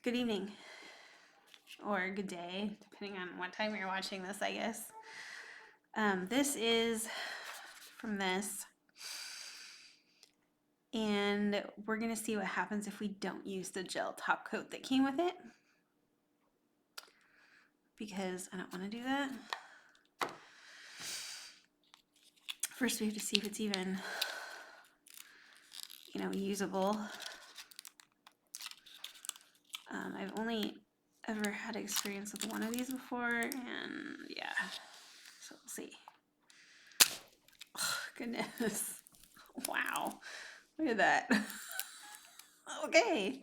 Good evening or good day, depending on what time you're watching this, I guess. This is from this, and we're gonna see what happens if we don't use the gel top coat that came with it, because I don't want to do that. First, we have to see if it's even, usable. I've only ever had experience with one of these before, and yeah, so we'll see. Oh, goodness. Wow. Look at that. Okay.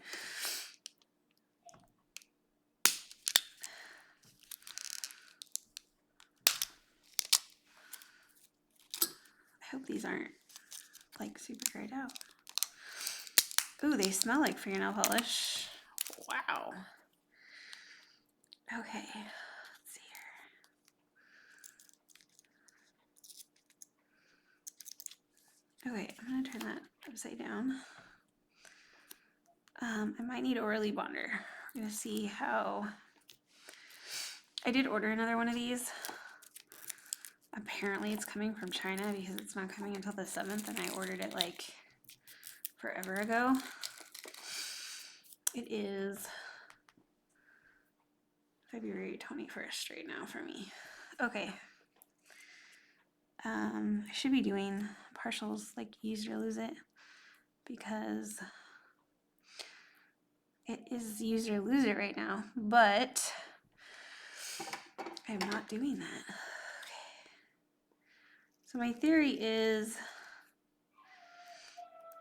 I hope these aren't like super grayed out. Ooh, they smell like fingernail polish. Wow. Okay, let's see here. Okay, I'm gonna turn that upside down. I might need Orly Bonder. We're gonna see how. I did order another one of these. Apparently it's coming from China because it's not coming until the 7th, and I ordered it like forever ago. It is February 21st right now for me. Okay. I should be doing partials like use it or lose it, because it is use it or lose it right now, but I'm not doing that. Okay. So my theory is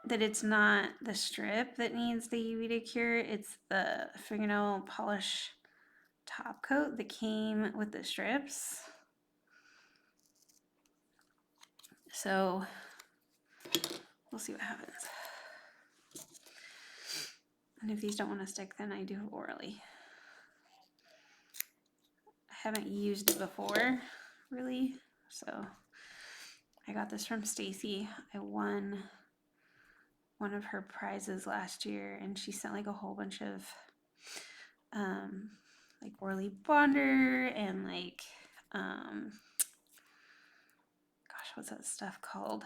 that it's not the strip that needs the UV to cure, it's the fingernail polish top coat that came with the strips. So we'll see what happens. And if these don't want to stick, then I do orally. I haven't used it before, really, so I got this from Stacy. I won one of her prizes last year, and she sent like a whole bunch of like Orly Bonder and like gosh, what's that stuff called?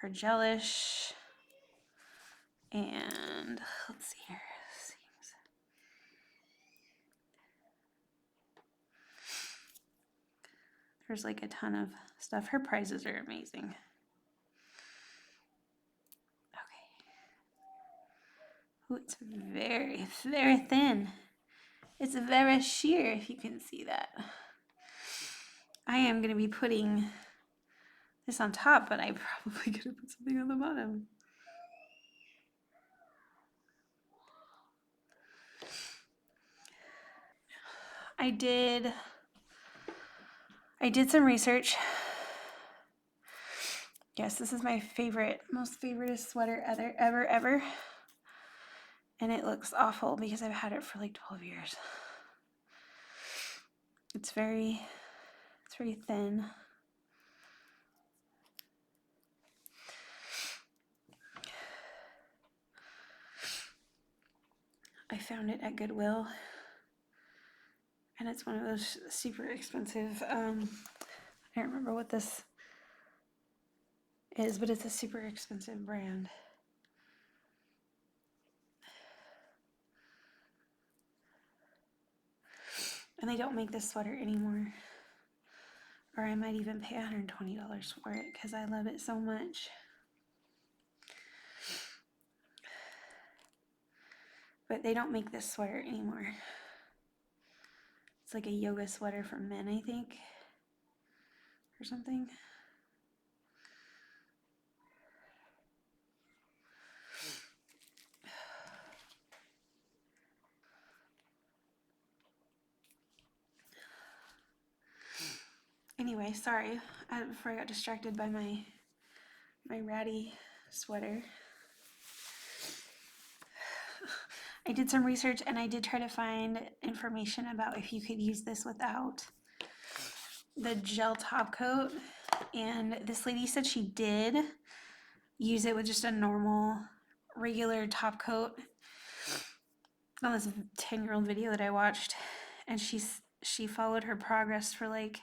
Her gelish, and let's see here. There's like a ton of stuff. Her prizes are amazing. Ooh, it's very, very thin. It's very sheer, if you can see that. I am going to be putting this on top, but I probably could have put something on the bottom. I did some research. Yes, this is my most favoriteest sweater ever. And it looks awful because I've had it for like 12 years. It's very thin. I found it at Goodwill, and it's one of those super expensive, I don't remember what this is, but it's a super expensive brand. And they don't make this sweater anymore. Or I might even pay $120 for it because I love it so much. But they don't make this sweater anymore. It's like a yoga sweater for men, I think, or something. Anyway, sorry, before I got distracted by my ratty sweater. I did some research, and I did try to find information about if you could use this without the gel top coat, and this lady said she did use it with just a normal regular top coat on this 10-year-old video that I watched, and she followed her progress for like,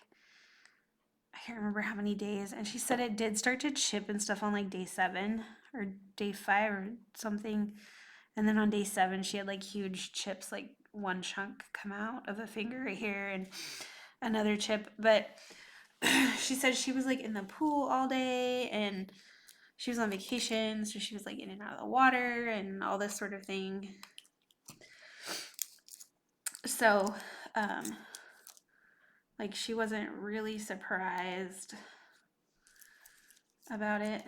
I can't remember how many days, and she said it did start to chip and stuff on like day 7 or day 5 or something, and then on day 7 she had like huge chips, like one chunk come out of a finger right here and another chip. But she said she was like in the pool all day and she was on vacation, so she was like in and out of the water and all this sort of thing. So like she wasn't really surprised about it,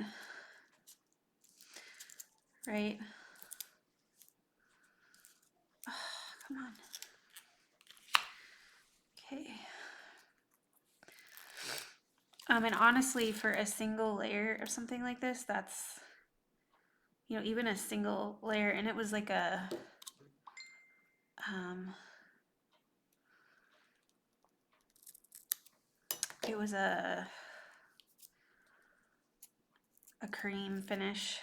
right? Oh, come on. Okay. And honestly, for a single layer of something like this, that's, you know, even a single layer, and it was like a, it was a cream finish.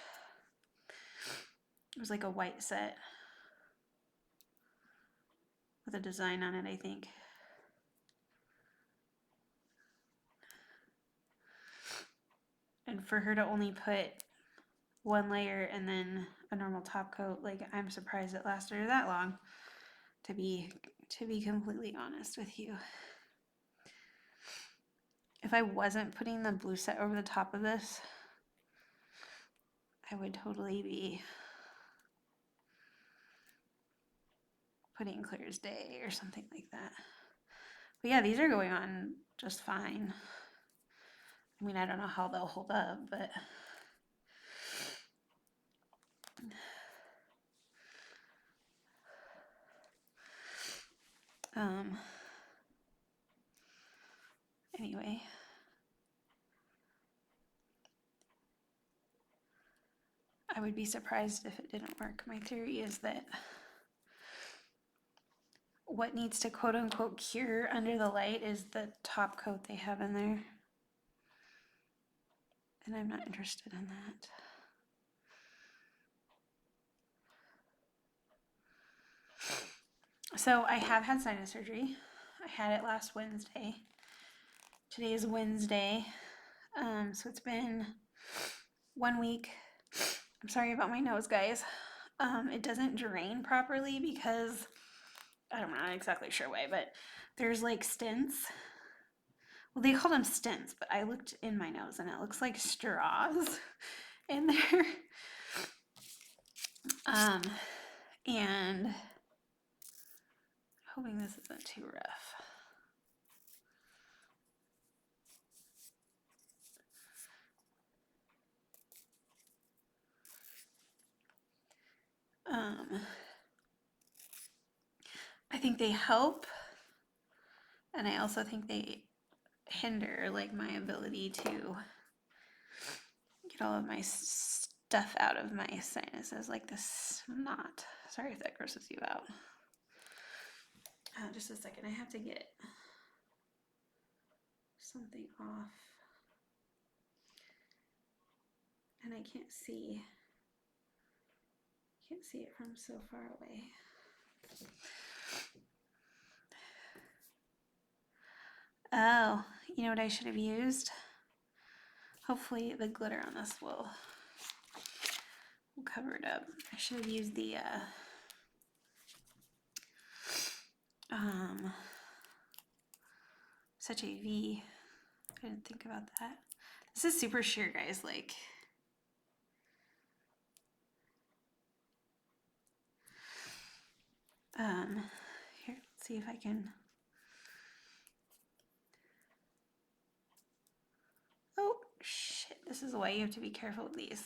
It was like a white set with a design on it, I think. And for her to only put one layer and then a normal top coat, like, I'm surprised it lasted her that long, to be completely honest with you. If I wasn't putting the blue set over the top of this, I would totally be putting clear as day or something like that. But yeah, these are going on just fine. I mean, I don't know how they'll hold up, but anyway. I would be surprised if it didn't work. My theory is that what needs to quote unquote cure under the light is the top coat they have in there. And I'm not interested in that. So I have had sinus surgery. I had it last Wednesday. Today is Wednesday. So it's been 1 week. I'm sorry about my nose, guys. It doesn't drain properly because I'm not exactly sure why, but there's like stents. Well, they call them stents, but I looked in my nose and it looks like straws in there. And hoping this isn't too rough. I think they help, and I also think they hinder like my ability to get all of my stuff out of my sinuses, like this knot. Sorry if that grosses you out. Just a second, I have to get something off, and I can't see it from so far away. Oh, you know what I should have used? Hopefully the glitter on this will cover it up. I should have used the such a V. I didn't think about that. This is super sheer, guys. Like, here, let's see if I can. Oh, shit. This is why you have to be careful with these.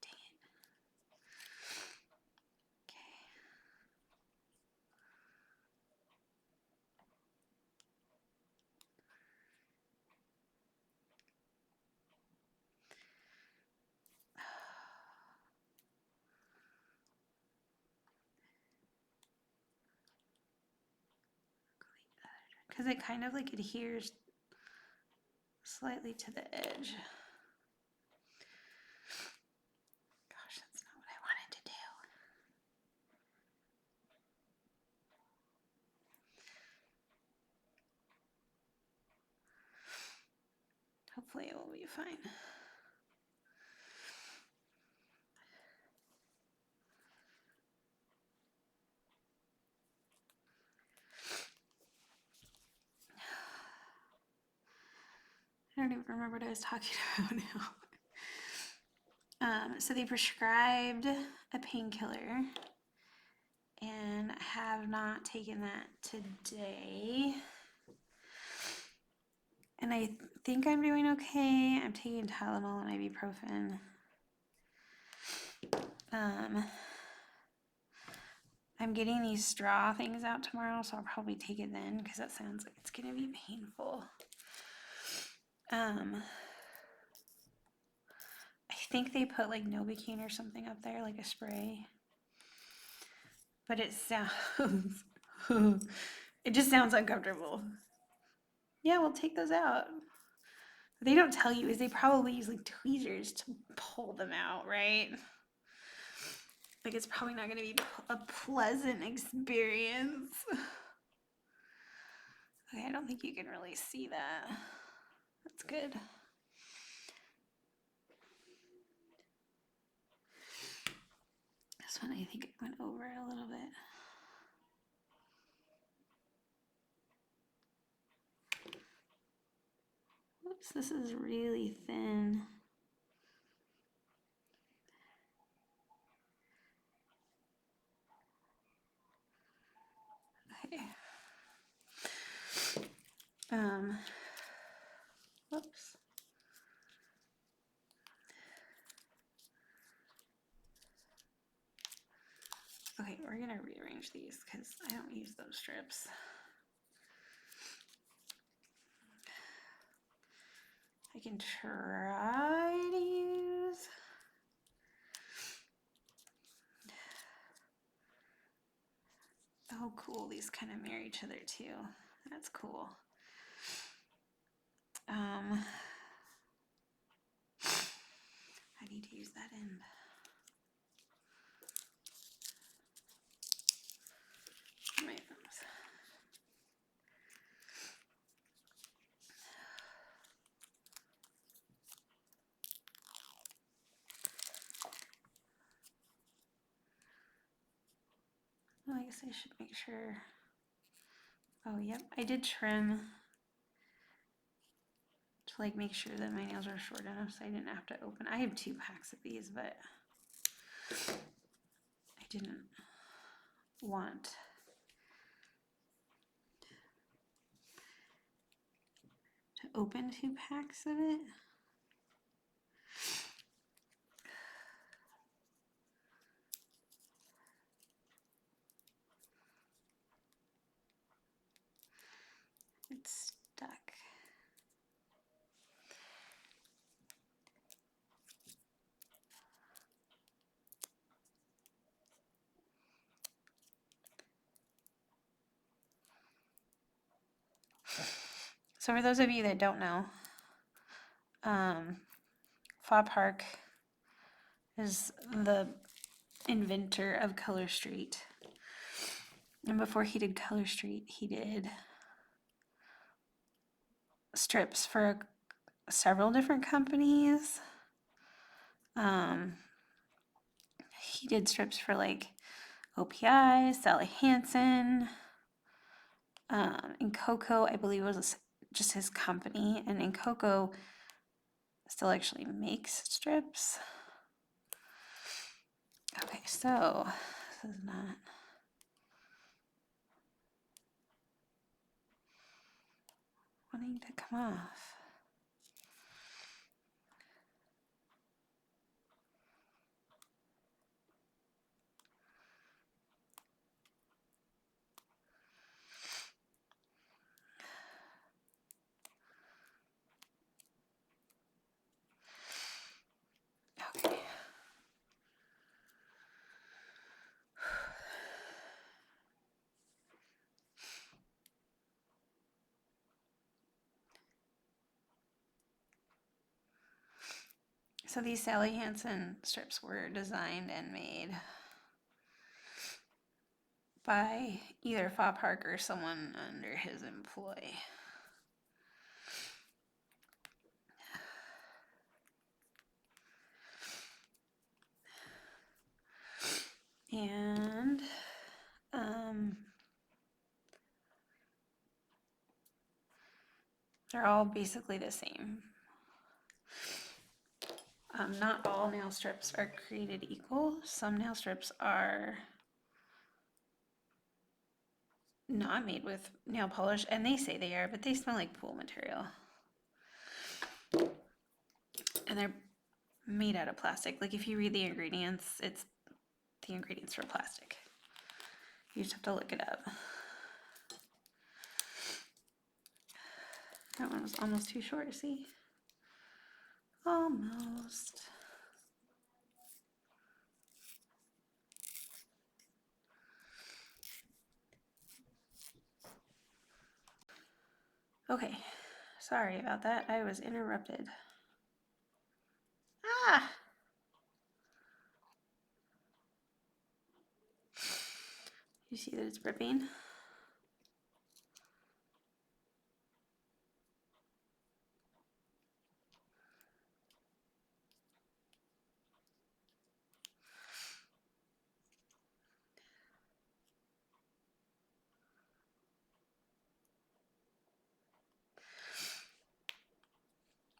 Dang it. Okay. Because it kind of like adheres slightly to the edge. Hopefully it will be fine. I don't even remember what I was talking about now. So they prescribed a painkiller, and I have not taken that today. And I think I'm doing okay. I'm taking Tylenol and ibuprofen. I'm getting these straw things out tomorrow, so I'll probably take it then because that sounds like it's gonna be painful. I think they put like Novocaine or something up there, like a spray. But it sounds, it just sounds uncomfortable. Yeah, we'll take those out. What they don't tell you is they probably use like tweezers to pull them out, right? Like it's probably not gonna be a pleasant experience. Okay, I don't think you can really see that. That's good. This one I think I went over a little bit. Whoops, this is really thin. Okay. Whoops. Okay, we're gonna rearrange these because I don't use those strips. I can try to use. Oh, cool. These kind of mirror each other too. That's cool. I need to use that end. My thumbs. Well, I guess I should make sure. Oh, yep. I did trim to like make sure that my nails are short enough so I didn't have to open. I have 2 packs of these, but I didn't want to open 2 packs of it. It's stuck. So for those of you that don't know, Fa Park is the inventor of Color Street. And before he did Color Street, he did strips for several different companies. He did strips for like OPI, Sally Hansen, and Coco, I believe was just his company. And in Coco still actually makes strips. Okay, so this is not. Wanting to come off. Okay. So these Sally Hansen strips were designed and made by either Fa Park or someone under his employ. And they're all basically the same. Not all nail strips are created equal. Some nail strips are not made with nail polish, and they say they are, but they smell like pool material. And they're made out of plastic. Like if you read the ingredients, it's the ingredients for plastic. You just have to look it up. That one was almost too short, see? Almost. Okay, sorry about that. I was interrupted. Ah! You see that it's dripping?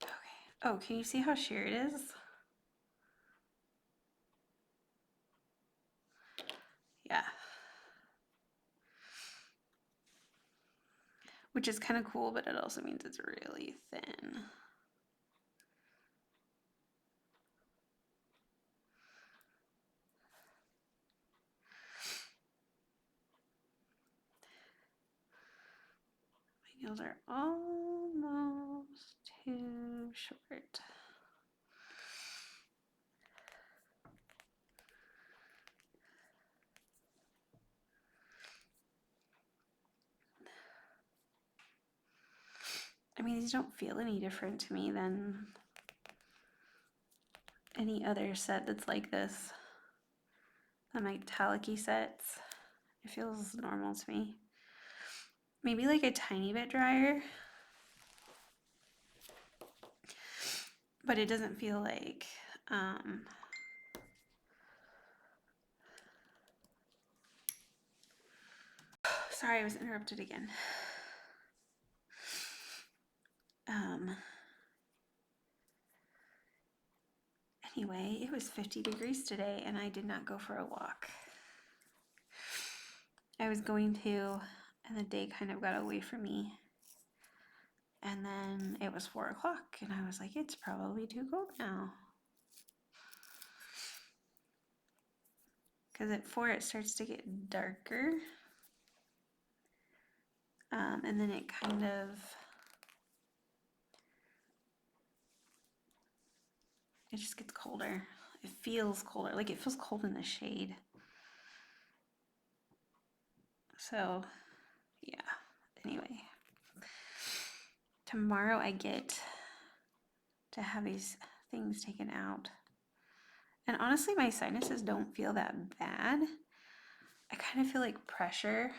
Okay. Oh, can you see how sheer it is? Yeah. Which is kind of cool, but it also means it's really thin. My nails are almost too short. I mean, these don't feel any different to me than any other set that's like this. The metallic-y sets. It feels normal to me. Maybe like a tiny bit drier. But it doesn't feel like sorry, I was interrupted again. Anyway, it was 50 degrees today and I did not go for a walk. I was going to, and the day kind of got away from me. And then it was 4 o'clock and I was like, it's probably too cold now. Because at 4 it starts to get darker. And then it kind of it just gets colder. It feels colder, like it feels cold in the shade. So, yeah. Anyway, tomorrow I get to have these things taken out. And honestly, my sinuses don't feel that bad. I kind of feel like pressure.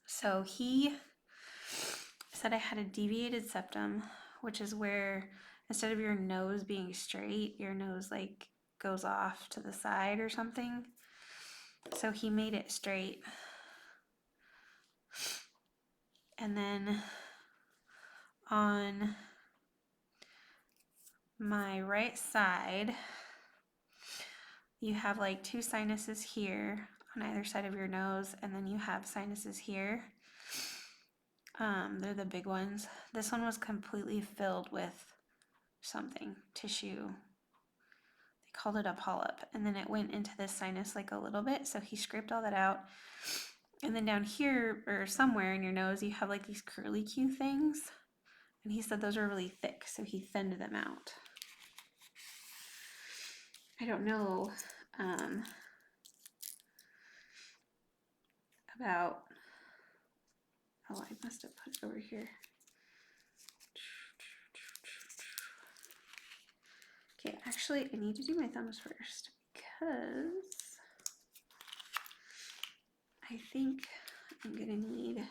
So he said I had a deviated septum, which is where instead of your nose being straight, your nose like goes off to the side or something. So he made it straight. And then on my right side, you have like 2 sinuses here on either side of your nose, and then you have sinuses here. They're the big ones. This one was completely filled with something, tissue. They called it a polyp, and then it went into this sinus like a little bit, so he scraped all that out. And then down here, or somewhere in your nose, you have like these curlicue things, and he said those are really thick, so he thinned them out. I don't know about, oh, I must have put it over here. Okay, actually, I need to do my thumbs first because I think I'm gonna need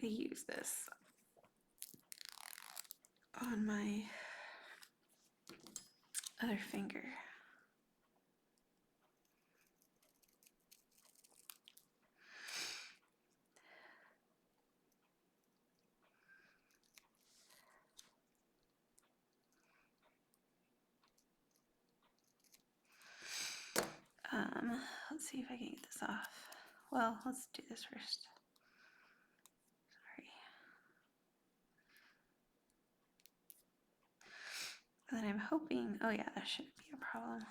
to use this on my other finger. let's see if I can get this off. Well, let's do this first. Sorry. And then I'm hoping, oh yeah, that shouldn't be a problem.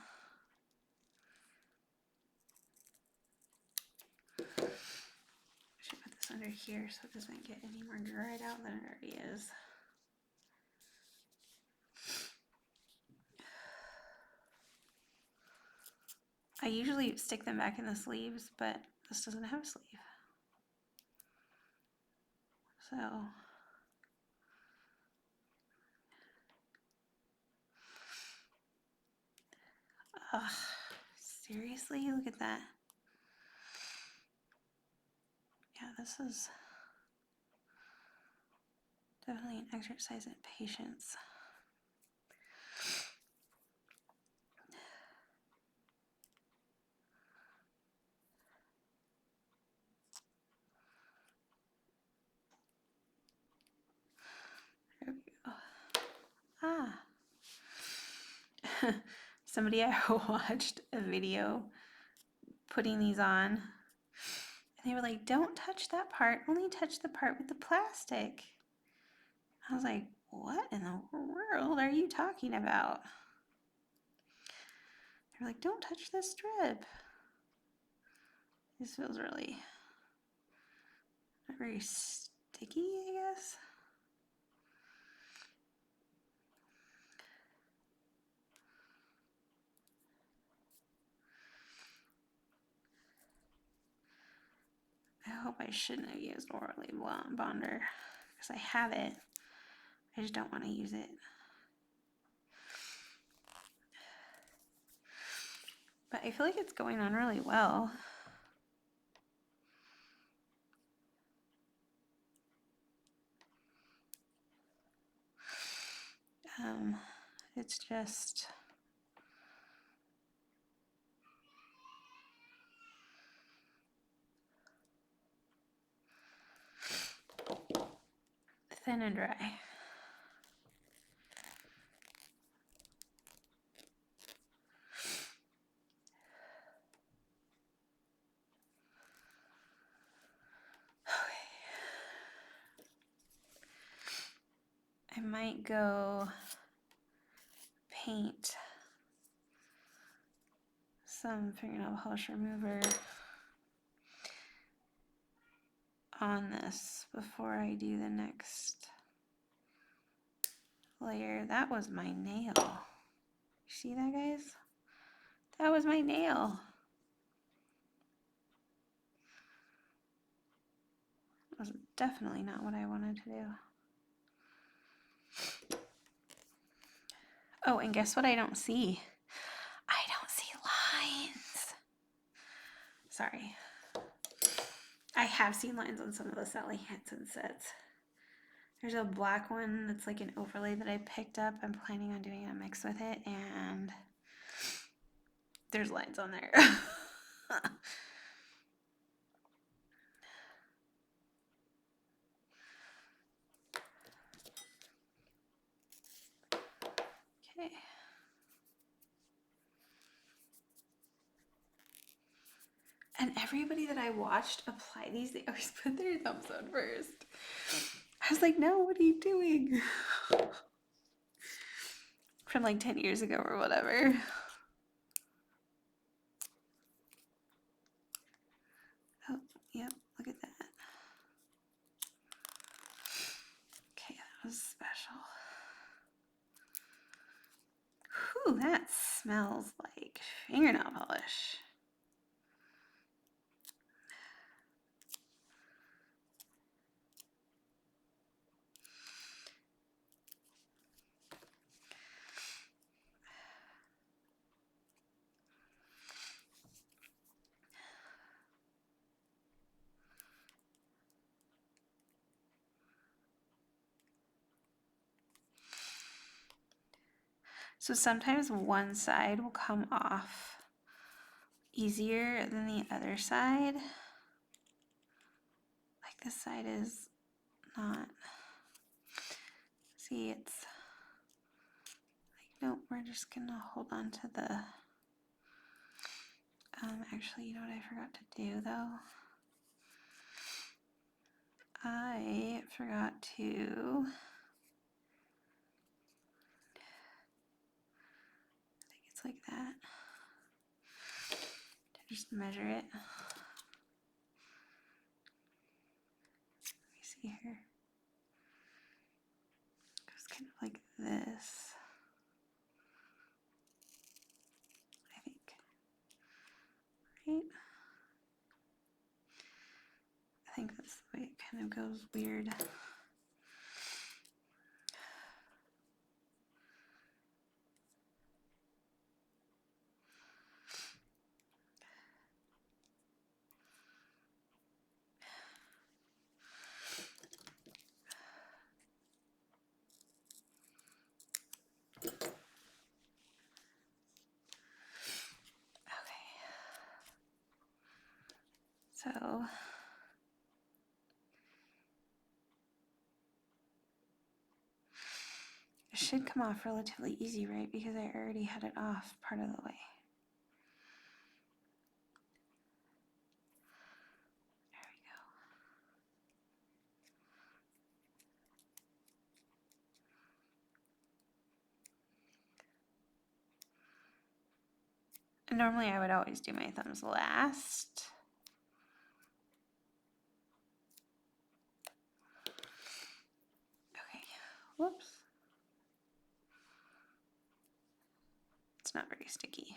I should put this under here so it doesn't get any more dried out than it already is. I usually stick them back in the sleeves, but this doesn't have a sleeve. So, seriously, look at that. Yeah, this is definitely an exercise in patience. There we go. Ah. Somebody I watched a video putting these on, and they were like, don't touch that part, only touch the part with the plastic. I was like, what in the world are you talking about? They're like, don't touch this strip. This feels really not very sticky, I guess. I hope I shouldn't have used Orly Bonder because I have it. I just don't want to use it. But I feel like it's going on really well. It's just thin and dry. I might go paint some fingernail polish remover on this before I do the next layer. That was my nail. See that, guys? That was my nail. That was definitely not what I wanted to do. Oh, and guess what I don't see? I don't see lines. Sorry. I have seen lines on some of the Sally Hansen sets. There's a black one that's like an overlay that I picked up. I'm planning on doing a mix with it, and there's lines on there. Okay. And everybody that I watched apply these, they always put their thumbs on first. I was like, no, what are you doing? From like 10 years ago or whatever. Oh, yep, look at that. Okay, that was special. Whew, that smells like fingernail polish. So sometimes one side will come off easier than the other side. Like this side is not. See, it's like, nope, we're just gonna hold on to the Actually, you know what I forgot to do though? I forgot to, I think it's like that. Just measure it. Let me see here. It goes kind of like this, I think. Right? I think that's the way it kind of goes weird. So it should come off relatively easy, right? Because I already had it off part of the way. There we go. And normally I would always do my thumbs last. Okay, whoops. It's not very sticky.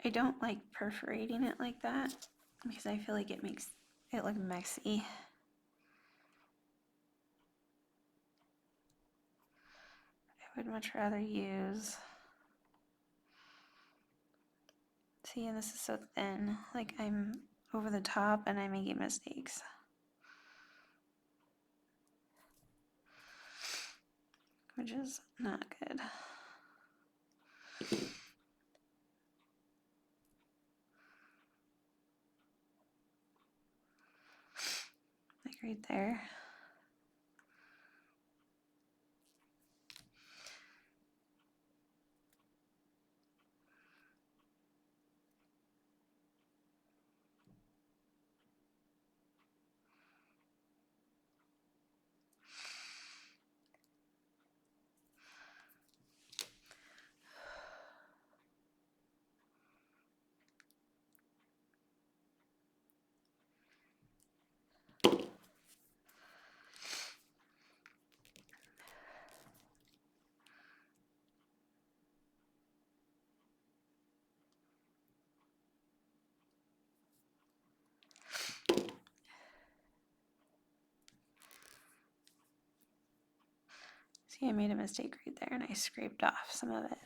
I don't like perforating it like that because I feel like it makes it look messy. I would much rather use, see, and this is so thin, like I'm over the top and I'm making mistakes. Which is not good. Like right there. See, I made a mistake right there and I scraped off some of it.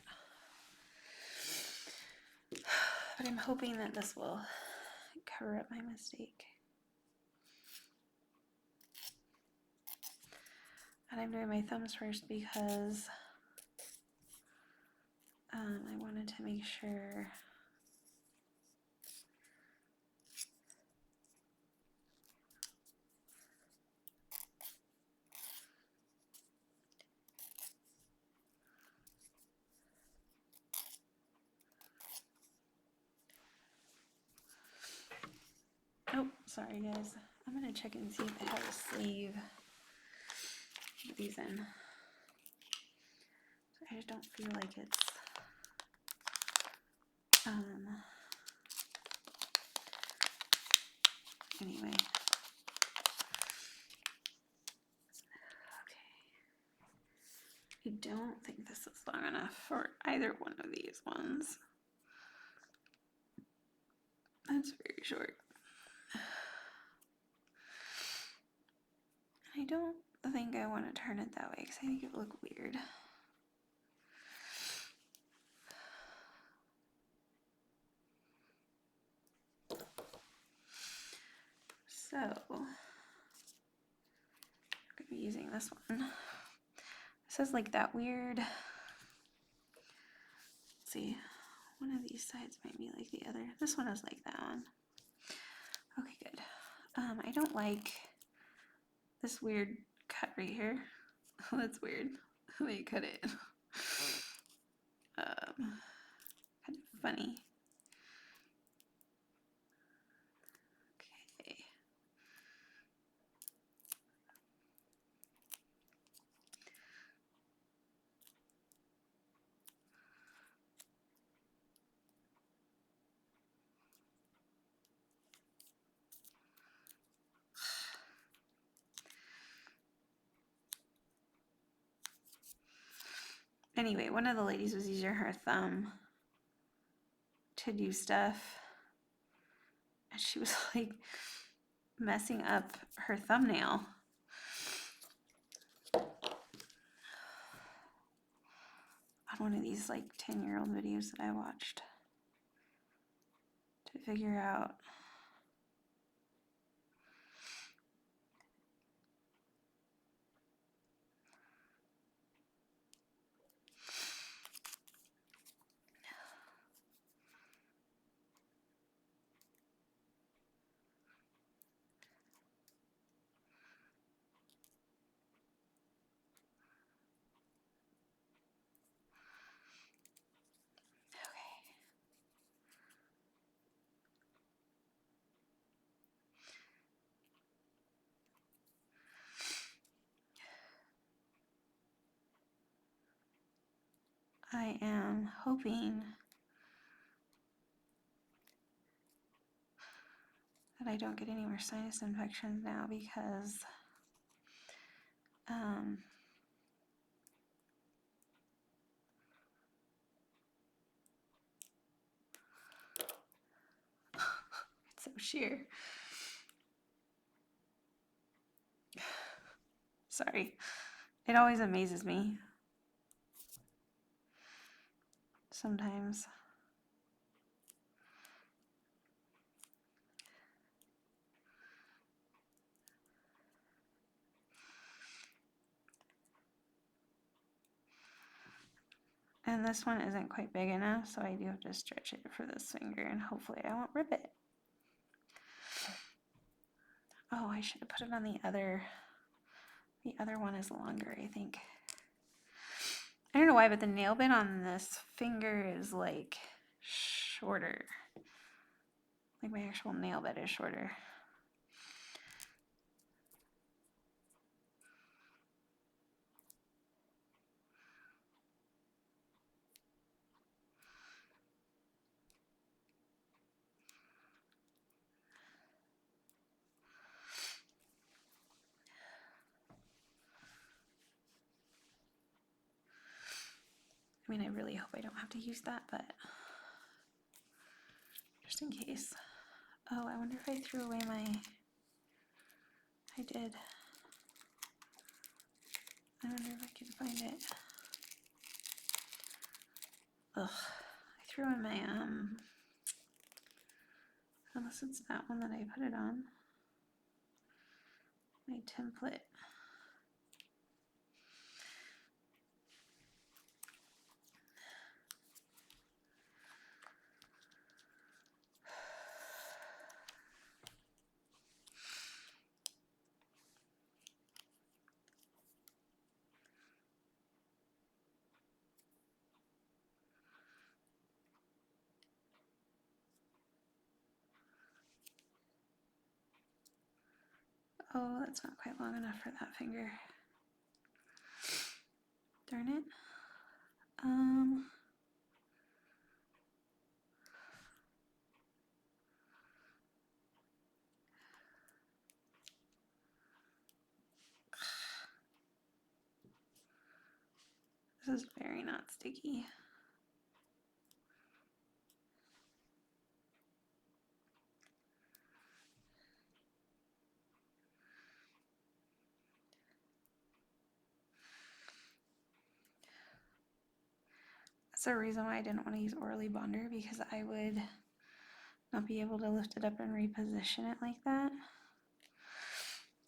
But I'm hoping that this will cover up my mistake. And I'm doing my thumbs first because I wanted to make sure oh, sorry guys. I'm gonna check and see if I have a sleeve with these in. I just don't feel like it's anyway. I don't think this is long enough for either one of these ones. That's very short. I don't think I want to turn it that way because I think it would look weird. So, I'm going to be using this one. This has like that weird, let's see, one of these sides might be like the other. This one is like that one. Okay, good. I don't like this weird cut right here. That's weird. The way you cut it. Kind of funny. Okay. Anyway, one of the ladies was using her thumb to do stuff. And she was like messing up her thumbnail. On one of these like 10-year-old videos that I watched to figure out I am hoping that I don't get any more sinus infections now because it's so sheer. Sorry. It always amazes me. Sometimes. And this one isn't quite big enough, so I do have to stretch it for this finger, and hopefully I won't rip it. Oh, I should have put it on the other. The other one is longer, I think. I don't know why, but the nail bit on this finger is like shorter. Like my actual nail bit is shorter. I mean, I really hope I don't have to use that, but just in case. Oh, I wonder if I threw away my... I did. I wonder if I can find it. Ugh. I threw in my, unless it's that one that I put it on. My template. Oh, that's not quite long enough for that finger. Darn it. This is very not sticky. That's the reason why I didn't want to use Orly Bonder, because I would not be able to lift it up and reposition it like that.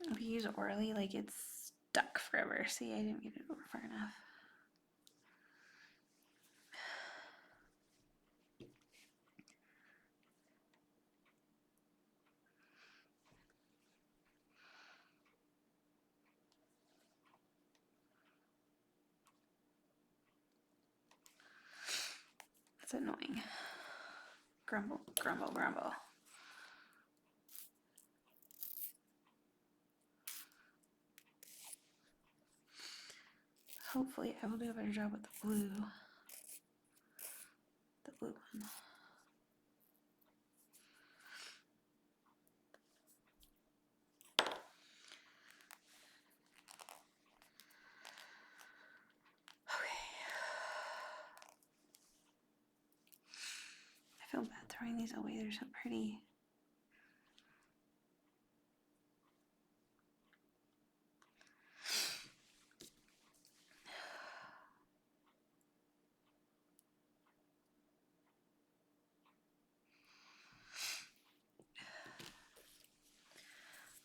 If you use Orly, like it's stuck forever. See, I didn't get it over far enough. That's annoying. Grumble, grumble, grumble. Hopefully I will do a better job with the blue. The blue one. Okay. I feel bad throwing these away, they're so pretty.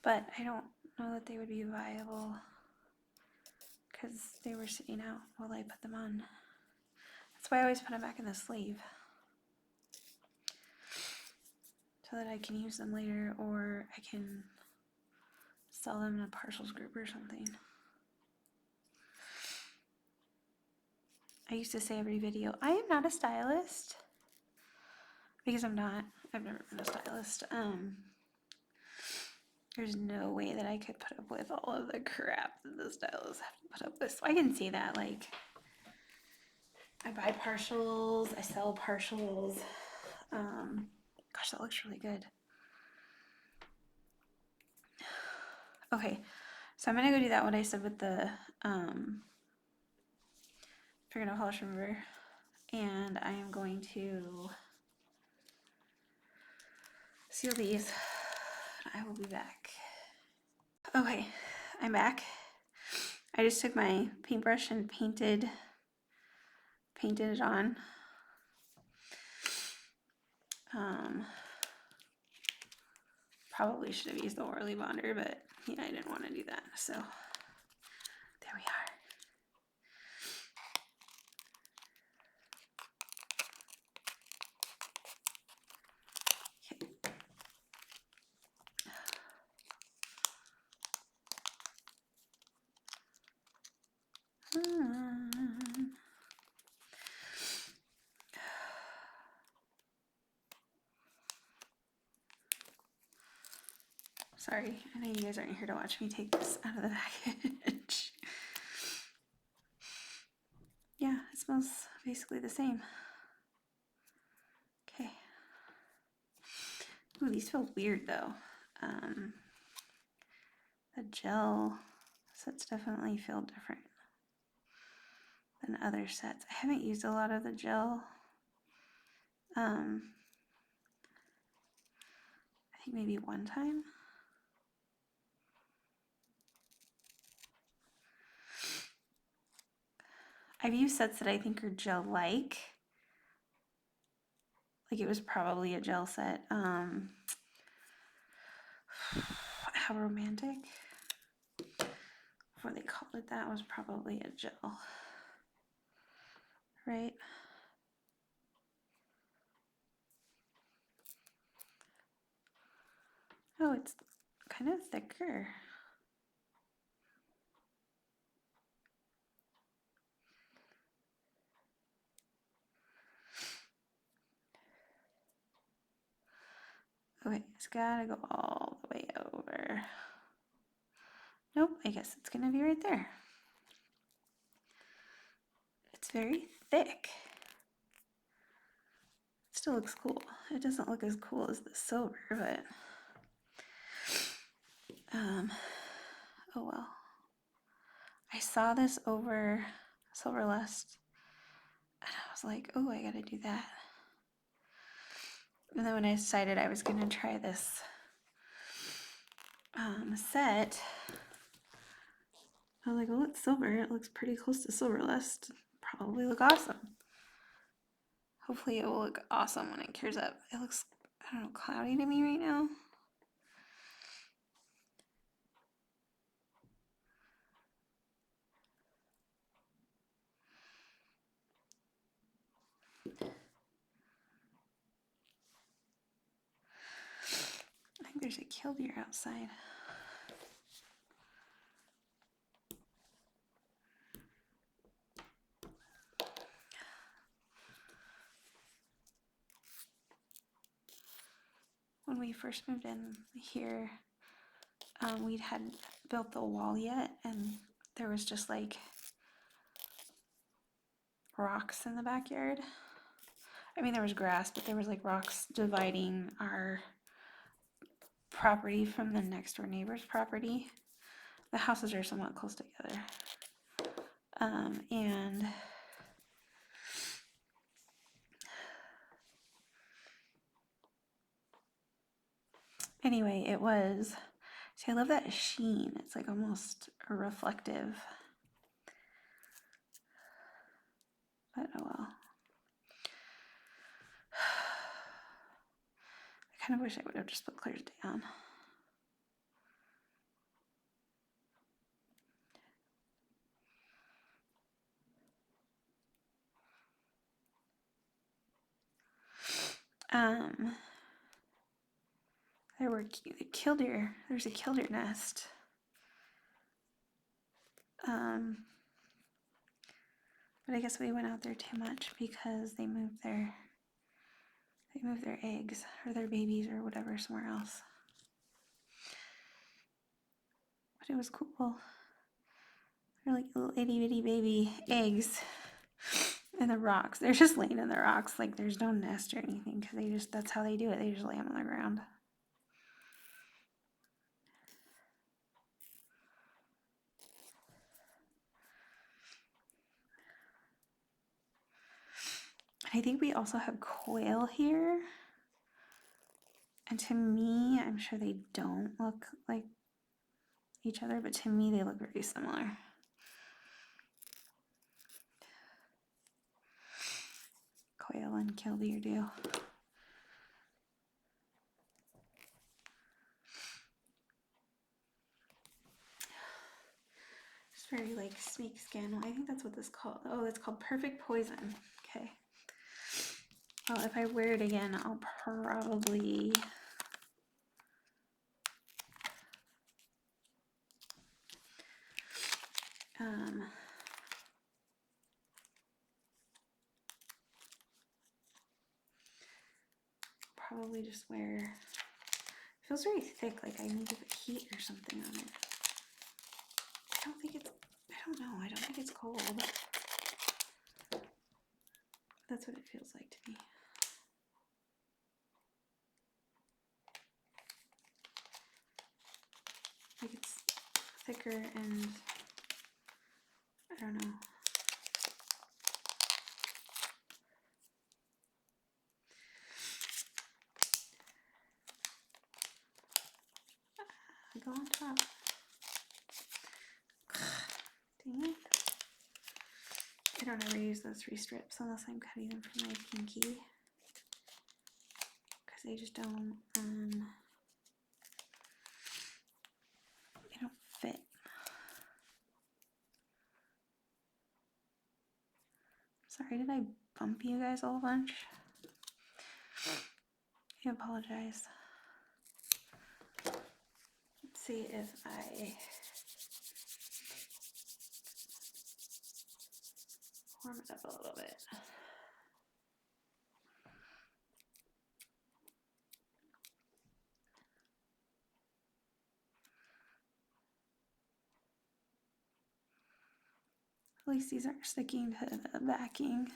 But I don't know that they would be viable because they were sitting out while I put them on. That's why I always put them back in the sleeve, so that I can use them later, or I can sell them in a partials group or something. I used to say every video, I am not a stylist, because I'm not. I've never been a stylist. There's no way that I could put up with all of the crap that the stylists have to put up with. So I can see that, like, I buy partials, I sell partials. Gosh, that looks really good. Okay, so I'm gonna go do that, what I said with the fingernail polish remover, and I am going to seal these. I will be back. Okay, I'm back. I just took my paintbrush and painted it on. Probably should have used the Orly Bonder, but yeah, I didn't want to do that. So there we are. Sorry, I know you guys aren't here to watch me take this out of the package. Yeah, it smells basically the same. Okay. Ooh, these feel weird though. The gel sets definitely feel different than other sets. I haven't used a lot of the gel. I think maybe one time. I've used sets that I think are gel-like. Like it was probably a gel set. How Romantic? Before they called it that, was probably a gel. Right? Oh, it's kind of thicker. Okay, it's gotta go all the way over. Nope, I guess it's gonna be right there. It's very thick. It still looks cool. It doesn't look as cool as the silver, but oh well. I saw this over Silver Lust, and I was like, oh, I gotta do that. And then when I decided I was gonna try this set, I was like, well, it's silver. It looks pretty close to Silver Lust. Probably look awesome. Hopefully it will look awesome when it cures up. It looks, I don't know, cloudy to me right now. I think there's a killdeer outside. When we first moved in here, we hadn't built the wall yet, and there was just like rocks in the backyard. I mean, there was grass, but there was like rocks dividing our property from the next door neighbor's property. The houses are somewhat close together. And anyway, it was, see, I love that sheen. It's like almost a reflective, but oh well. I kind of wish I would have just put clears down. There were killdeer. There's a killdeer nest. But I guess we went out there too much because they moved their eggs or their babies or whatever somewhere else. But it was cool. They're like little itty bitty baby eggs in the rocks. They're just laying in the rocks, like there's no nest or anything, because that's how they do it. They just lay them on the ground. I think we also have quail here. And to me, I'm sure they don't look like each other, but to me they look very similar. Quail and killdeer do. It's very like snake skin. I think that's what this is called. Oh, it's called Perfect Poison. Okay. Well, if I wear it again, I'll probably just wear, it feels very thick, like I need to put heat or something on it. I don't think it's cold. That's what it feels like to me. Like it's thicker and I don't know. Go on top. Dang it. I don't ever use those 3 strips unless I'm cutting them from my pinky. Because they just don't, they don't fit. Sorry, did I bump you guys a whole bunch? I apologize. Let's see if I warm it up a little bit. At least these aren't sticking to the backing.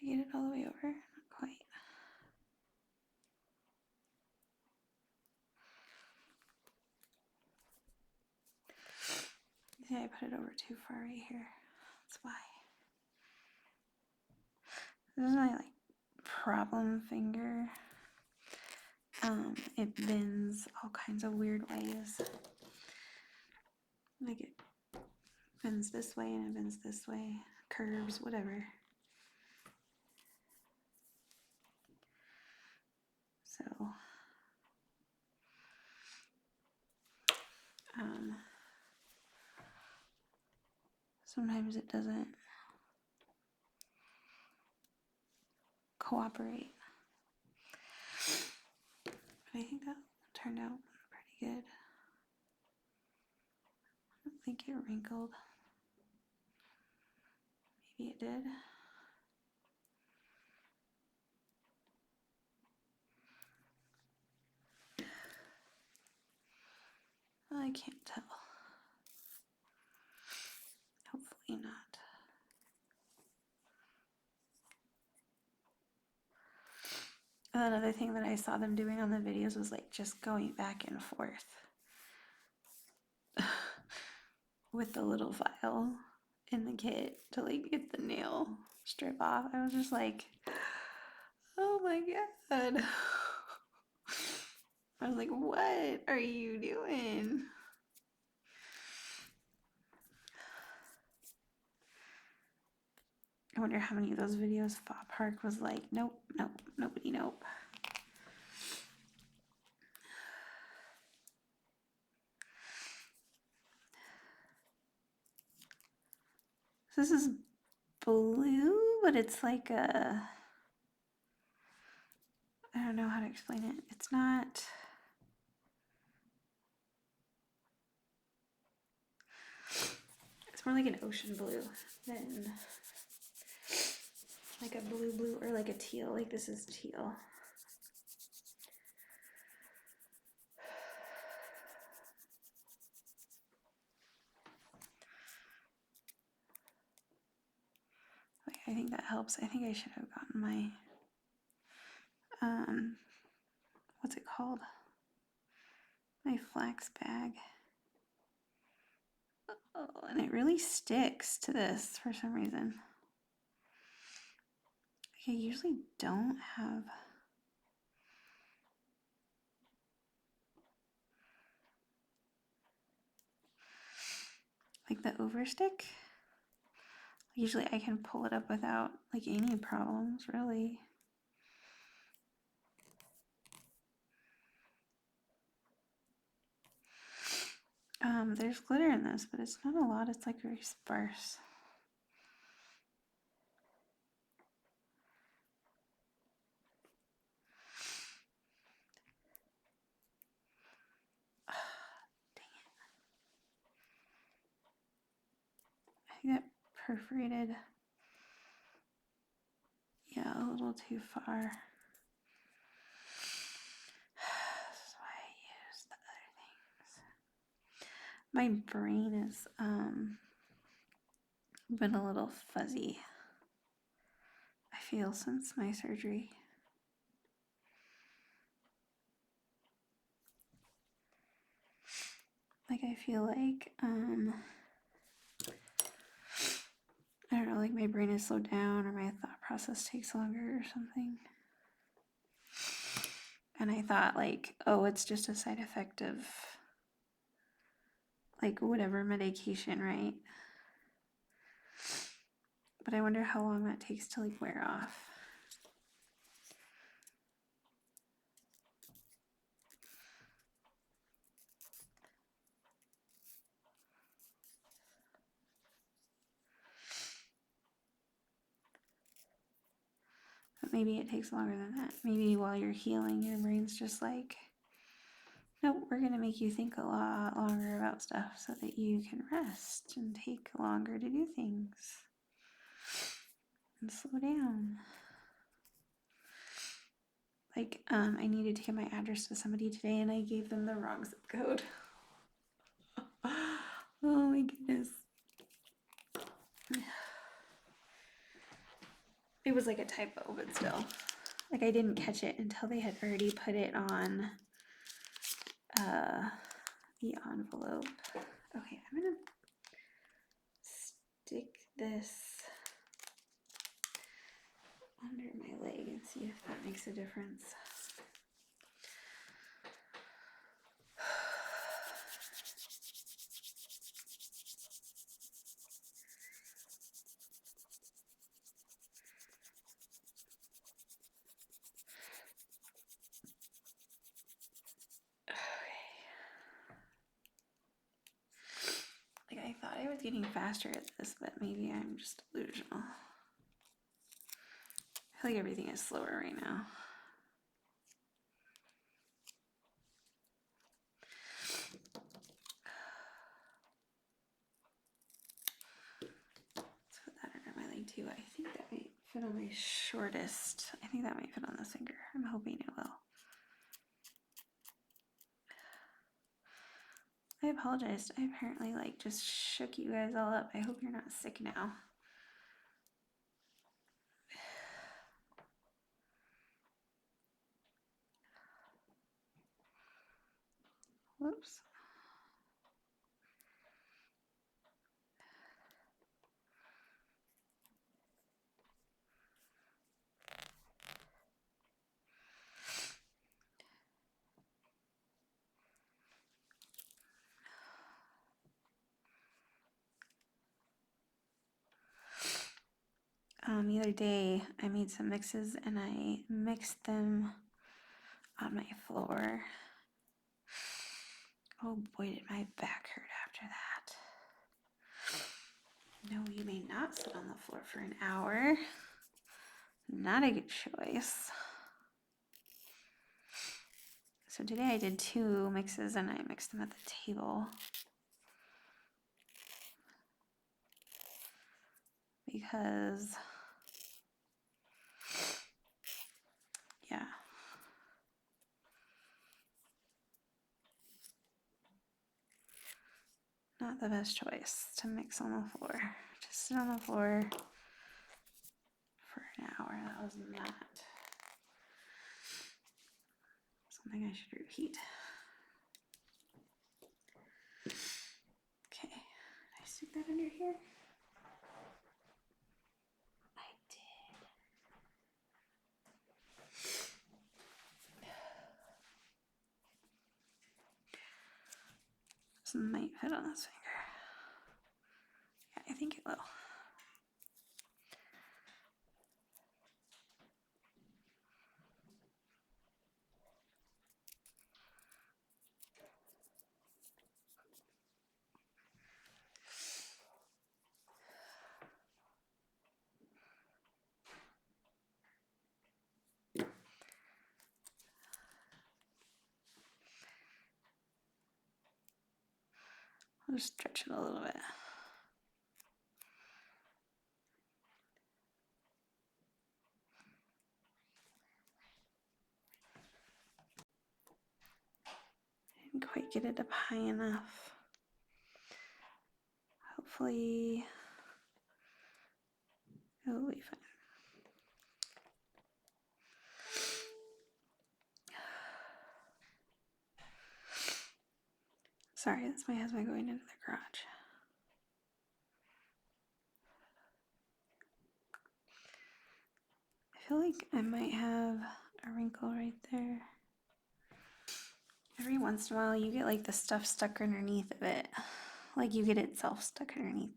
I get it all the way over? Not quite. Yeah, I put it over too far right here. That's why. This is my like problem finger. It bends all kinds of weird ways. Like it bends this way and it bends this way, curves, whatever. So, sometimes it doesn't cooperate. But I think that turned out pretty good. I don't think it wrinkled. Maybe it did. I can't tell. Hopefully not. Another thing that I saw them doing on the videos was like just going back and forth with the little file in the kit to like get the nail strip off. I was just like, oh my god. I was like, what are you doing? I wonder how many of those videos Thought Park was like, nope, nope, nobody, nope. So this is blue, but it's like a, I don't know how to explain it. It's not, it's more like an ocean blue than like a blue or like a teal. Like this is teal. I think that helps. I think I should have gotten my, what's it called? My flax bag. Oh, and it really sticks to this for some reason. I usually don't have like the overstick. Usually I can pull it up without like any problems, really. There's glitter in this, but it's not a lot. It's like very sparse. Dang it. I think that perforated, yeah, a little too far. This is why I use the other things. My brain is been a little fuzzy, I feel, since my surgery. Like I feel like I don't know, like my brain is slowed down or my thought process takes longer or something. And I thought like, oh, it's just a side effect of like whatever medication, right? But I wonder how long that takes to like wear off. But maybe it takes longer than that. Maybe while you're healing, your brain's just like, nope, we're going to make you think a lot longer about stuff so that you can rest and take longer to do things and slow down. Like, I needed to give my address to somebody today and I gave them the wrong zip code. Oh my goodness. It was like a typo, but still. Like I didn't catch it until they had already put it on the envelope. Okay, I'm gonna stick this on see if that makes a difference. Like I thought I was getting faster at this, but maybe I'm just delusional. I feel like everything is slower right now. Let's put that under my leg too. I think that might fit on my shortest. I think that might fit on this finger. I'm hoping it will. I apologize. I apparently like just shook you guys all up. I hope you're not sick now. Whoops. The other day I made some mixes and I mixed them on my floor. Oh boy, did my back hurt after that. No, you may not sit on the floor for an hour. Not a good choice. So today I did 2 mixes and I mixed them at the table. Because, yeah. Not the best choice to mix on the floor. Just sit on the floor for an hour. That was not something I should repeat. Okay, did I stick that under here? I did. This might fit on this finger. Yeah, I think it will. I'll just stretch it a little bit. I didn't quite get it up high enough. Hopefully it will be fine. Sorry, that's my husband going into the garage. I feel like I might have a wrinkle right there. Every once in a while you get like the stuff stuck underneath of it. Like you get itself stuck underneath of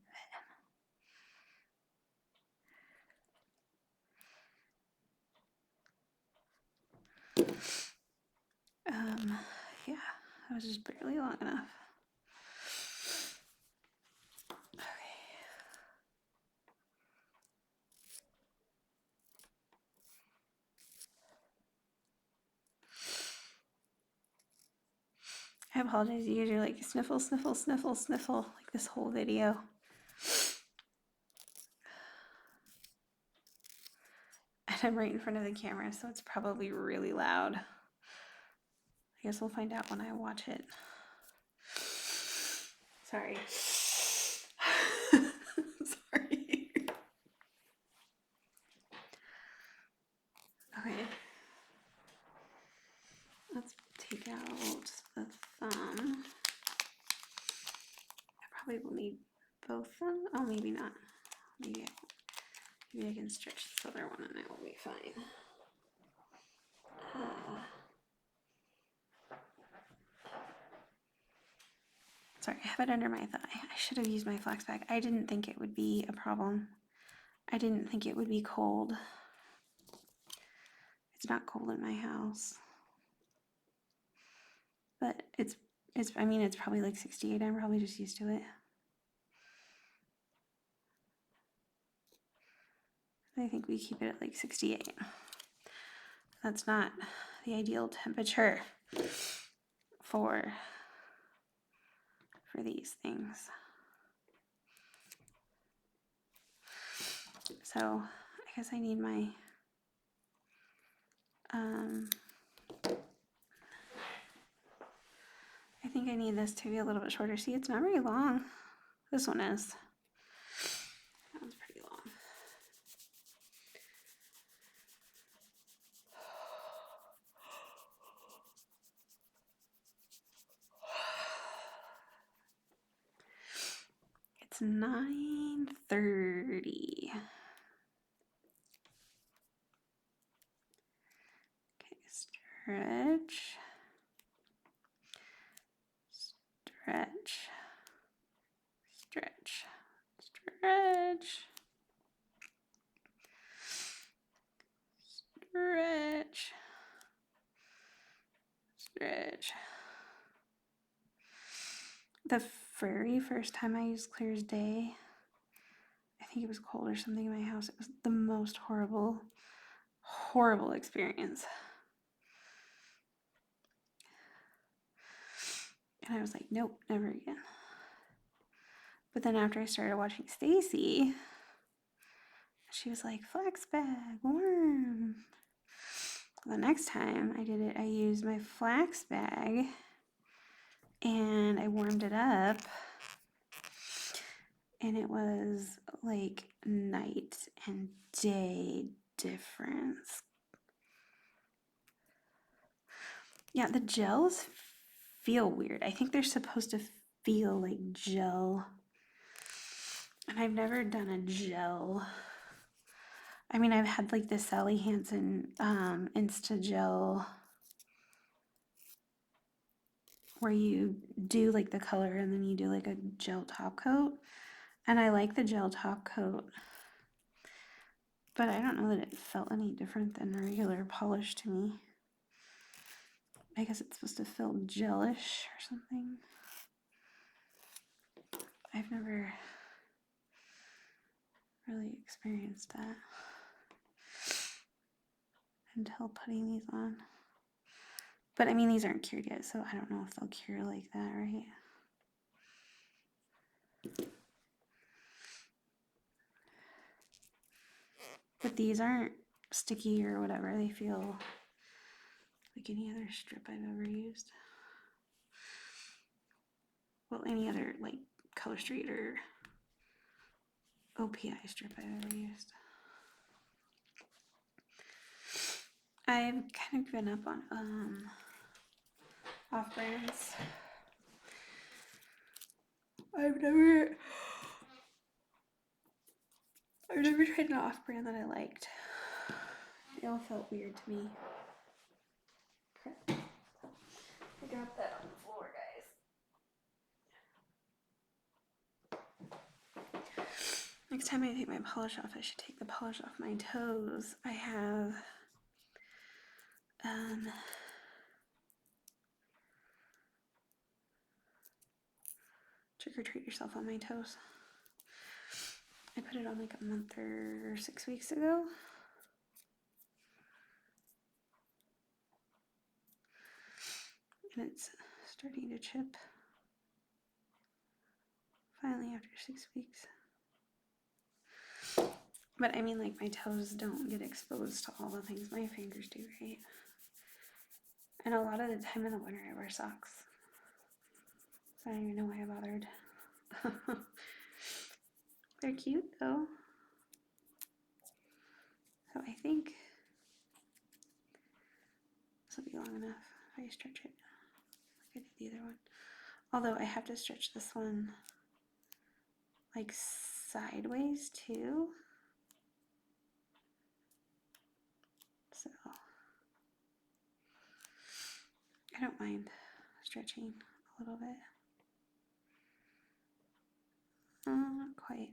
it. Yeah, that was just barely long enough. Okay. I apologize, you guys are like sniffle, sniffle, sniffle, sniffle, like this whole video. And I'm right in front of the camera, so it's probably really loud. I guess we'll find out when I watch it. Sorry. Sorry. Okay. Let's take out the thumb. I probably will need both thumbs. Oh, maybe not. Maybe I can stretch this other one and it will be fine. Sorry, I have it under my thigh. I should have used my flax bag. I didn't think it would be a problem. I didn't think it would be cold. It's not cold in my house. But I mean, it's probably like 68. I'm probably just used to it. I think we keep it at like 68. That's not the ideal temperature for these things. So I guess I need my I think I need this to be a little bit shorter. See, it's not very long. This one is. That one's pretty long. It's 9:30. Okay, stretch. Stretch. Stretch. Stretch. Stretch. Stretch. The very first time I used Clear as Day, I think it was cold or something in my house. It was the most horrible experience. And I was like, nope, never again. But then after I started watching Stacy, she was like, flax bag, warm. The next time I did it, I used my flax bag and I warmed it up. And it was like night and day difference. Yeah, the gels feel weird. I think they're supposed to feel like gel. And I've never done a gel. I mean, I've had like the Sally Hansen Insta Gel where you do like the color and then you do like a gel top coat. And I like the gel top coat. But I don't know that it felt any different than regular polish to me. I guess it's supposed to feel gelish or something. I've never really experienced that until putting these on. But I mean, these aren't cured yet, so I don't know if they'll cure like that, right? But these aren't sticky or whatever. They feel like any other strip I've ever used. Well, any other like Color Street or OPI strip I've ever used. I've kind of given up on off-brands. I've never tried an off-brand that I liked. They all felt weird to me. Crap. I dropped that on the floor, guys. Next time I take my polish off, I should take the polish off my toes. I have Trick or Treat Yourself on my toes. I put it on like a month or 6 weeks ago. And it's starting to chip. Finally, after 6 weeks. But I mean, like, my toes don't get exposed to all the things my fingers do, right? And a lot of the time in the winter, I wear socks. So I don't even know why I bothered. They're cute, though. So I think this will be long enough if I stretch it like I did the other one. Although I have to stretch this one like sideways too. So I don't mind stretching a little bit. Not quite.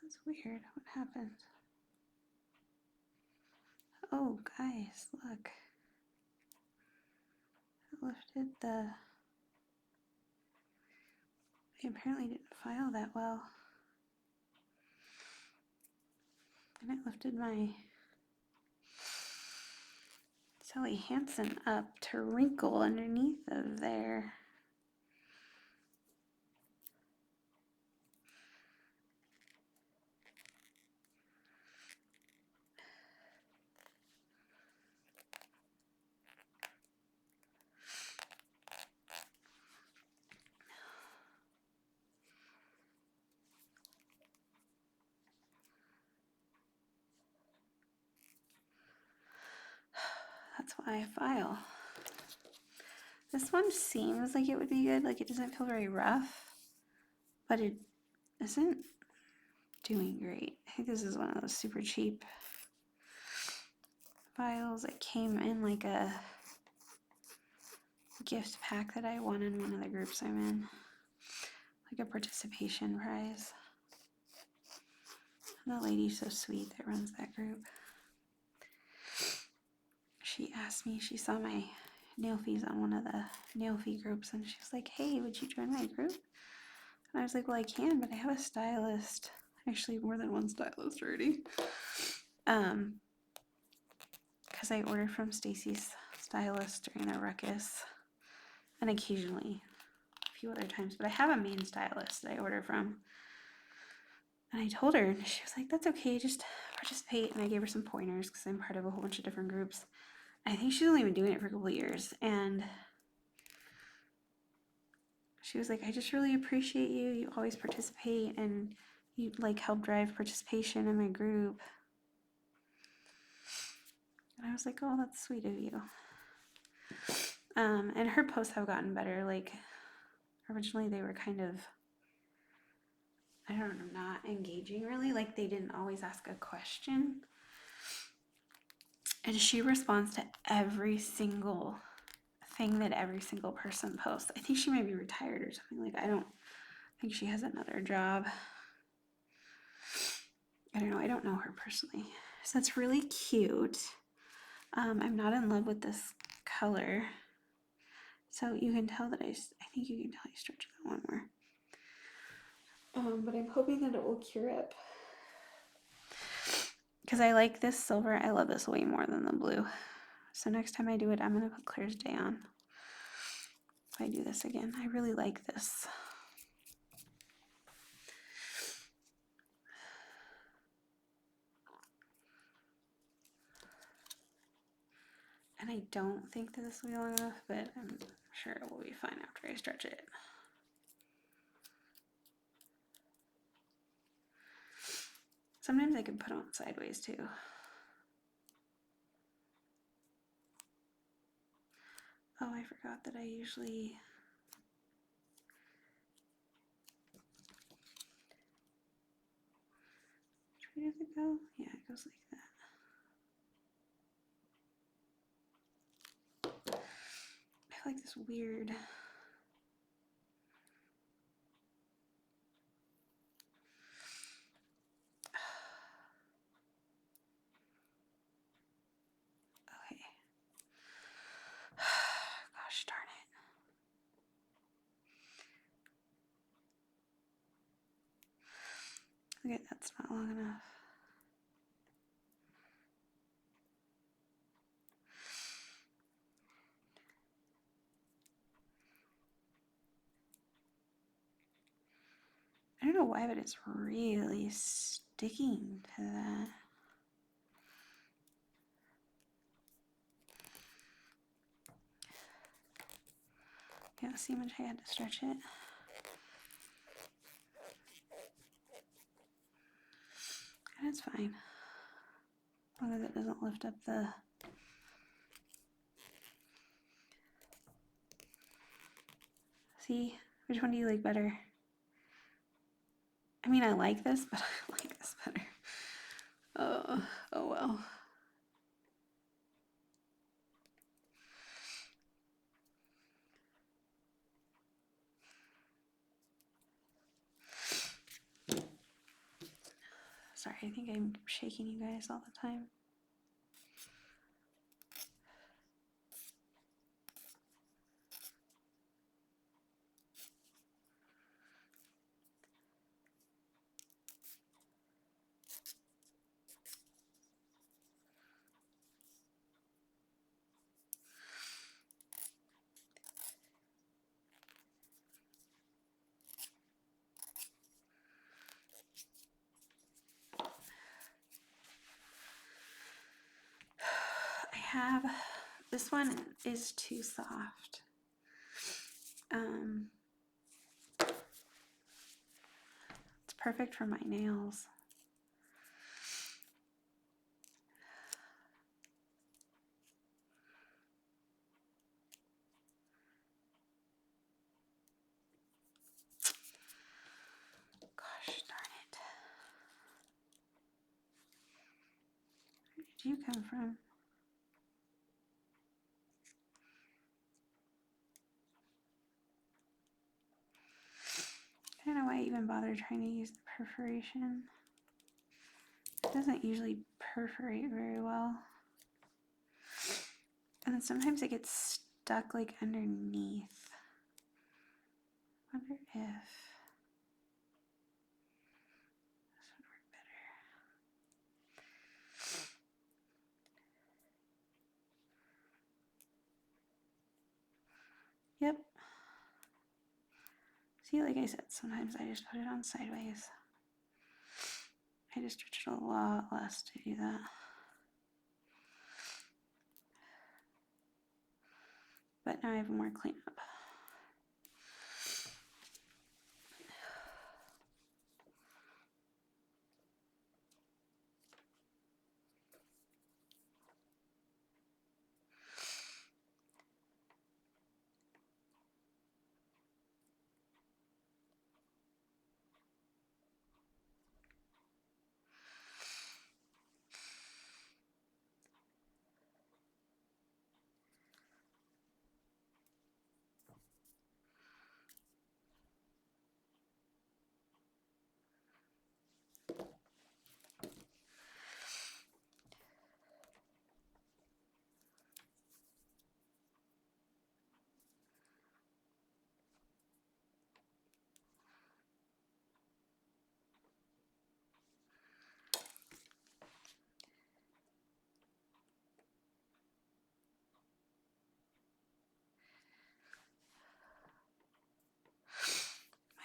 That's weird. What happened? Oh, guys, look. It lifted the... I apparently didn't file that well. And it lifted my Sally Hansen up to wrinkle underneath of there. That's why I file. This one seems like it would be good. Like, it doesn't feel very rough, but it isn't doing great. I think this is one of those super cheap files. It came in like a gift pack that I won in one of the groups I'm in, like a participation prize. And the lady's so sweet that runs that group. She asked me, she saw my nail fees on one of the nail fee groups, and she was like, hey, would you join my group? And I was like, well, I can, but I have a stylist. Actually, more than one stylist already. Because I order from Stacy's stylist during the ruckus, and occasionally a few other times, but I have a main stylist that I order from. And I told her, and she was like, that's okay, just participate. And I gave her some pointers because I'm part of a whole bunch of different groups. I think she's only been doing it for a couple of years, and she was like, I just really appreciate you. You always participate, and you like help drive participation in my group. And I was like, oh, that's sweet of you. And her posts have gotten better. Like, originally they were kind of, I don't know, not engaging really. Like, they didn't always ask a question. And she responds to every single thing that every single person posts. I think she might be retired or something. Like, I don't think she has another job. I don't know. I don't know her personally. So it's really cute. I'm not in love with this color. So you can tell that I think you can tell I stretched that one more. But I'm hoping that it will cure up. Because I like this silver. I love this way more than the blue. So next time I do it, I'm going to put Claire's Day on. If I do this again. I really like this. And I don't think that this will be long enough, but I'm sure it will be fine after I stretch it. Sometimes I can put on sideways too. Oh, I forgot that I usually... Which way does it go? Yeah, it goes like that. I feel like this weird... Okay. Gosh darn it. Okay, that's not long enough. I don't know why, but it's really sticking to that. Yeah, see how much I had to stretch it. And it's fine. As long as it doesn't lift up the... See? Which one do you like better? I mean, I like this, but I like this better. Oh well. Sorry, I think I'm shaking you guys all the time. I have, this one is too soft. It's perfect for my nails. Gosh darn it. Where did you come from? I don't know why I even bother trying to use the perforation. It doesn't usually perforate very well. And then sometimes it gets stuck like underneath. I wonder if this would work better. Yep. See, like I said, sometimes I just put it on sideways. I just stretch it a lot less to do that. But now I have more cleanup.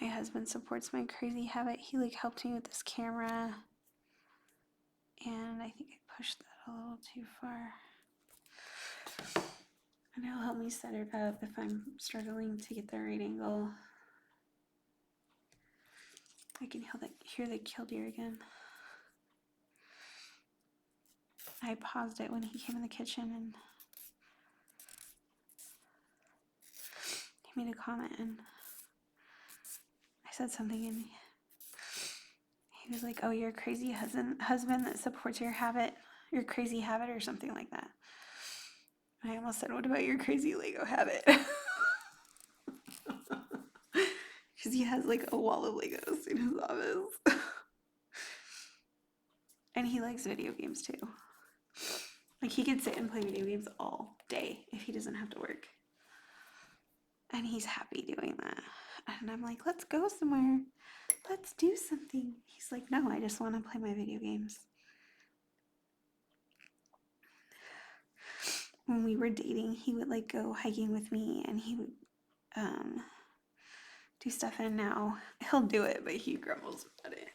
My husband supports my crazy habit. He like helped me with this camera, and I think I pushed that a little too far. And he'll help me set it up if I'm struggling to get the right angle. I can hear the killdeer again. I paused it when he came in the kitchen and he made a comment, and I said something, and he was like, "Oh, you're a crazy husband that supports your habit, your crazy habit," or something like that. And I almost said, "What about your crazy Lego habit?" Because he has like a wall of Legos in his office. And he likes video games too. Like he could sit and play video games all day if he doesn't have to work. And he's happy doing that. And I'm like, let's go somewhere. Let's do something. He's like, no, I just want to play my video games. When we were dating, he would like go hiking with me, and he would do stuff, and now he'll do it, but he grumbles about it.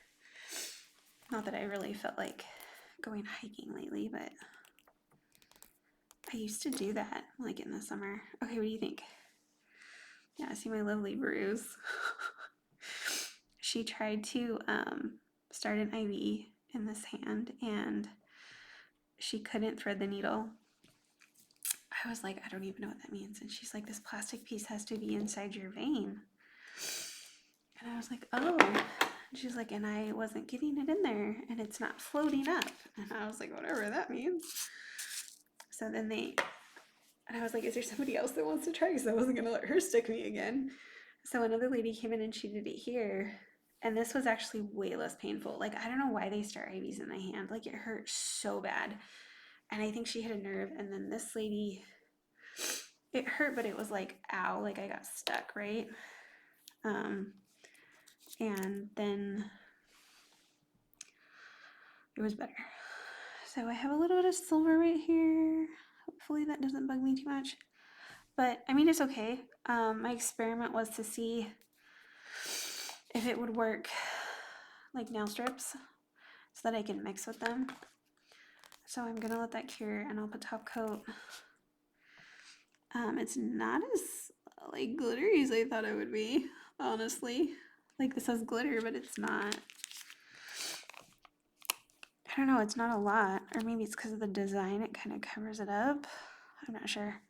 Not that I really felt like going hiking lately, but I used to do that like in the summer. Okay, what do you think? Yeah, see my lovely bruise. She tried to start an IV in this hand and she couldn't thread the needle. I was like, I don't even know what that means. And she's like, this plastic piece has to be inside your vein. And I was like, oh. And she's like, and I wasn't getting it in there and it's not floating up. And I was like, whatever that means. So then and I was like, is there somebody else that wants to try? Because I wasn't going to let her stick me again. So another lady came in and she did it here. And this was actually way less painful. Like, I don't know why they start IVs in my hand. Like, it hurt so bad. And I think she hit a nerve. And then this lady, it hurt, but it was like, ow, like I got stuck, right? And then it was better. So I have a little bit of silver right here. Hopefully that doesn't bug me too much. But I mean, it's okay. My experiment was to see if it would work like nail strips so that I can mix with them. So I'm gonna let that cure and I'll put top coat. It's not as like glittery as I thought it would be, honestly. Like this has glitter, but it's not. I don't know, it's not a lot, or maybe it's because of the design, it kind of covers it up. I'm not sure.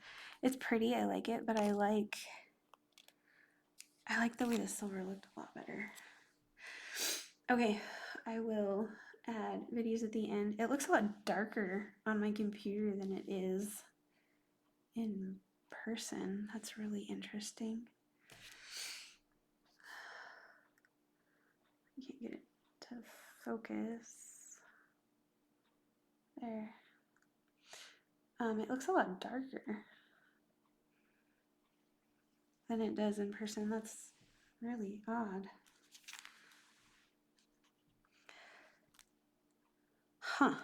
It's pretty, I like it, but I like the way the silver looked a lot better. Okay, I will add videos at the end. It looks a lot darker on my computer than it is in person. That's really interesting. I can't get it to focus. There. It looks a lot darker than it does in person. That's really odd. Huh.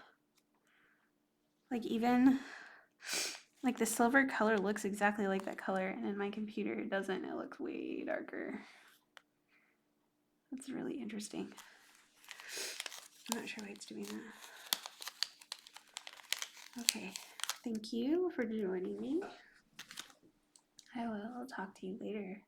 Like even like the silver color looks exactly like that color, and in my computer it doesn't. It looks way darker. That's really interesting. I'm not sure why it's doing that. Okay, thank you for joining me. I will talk to you later.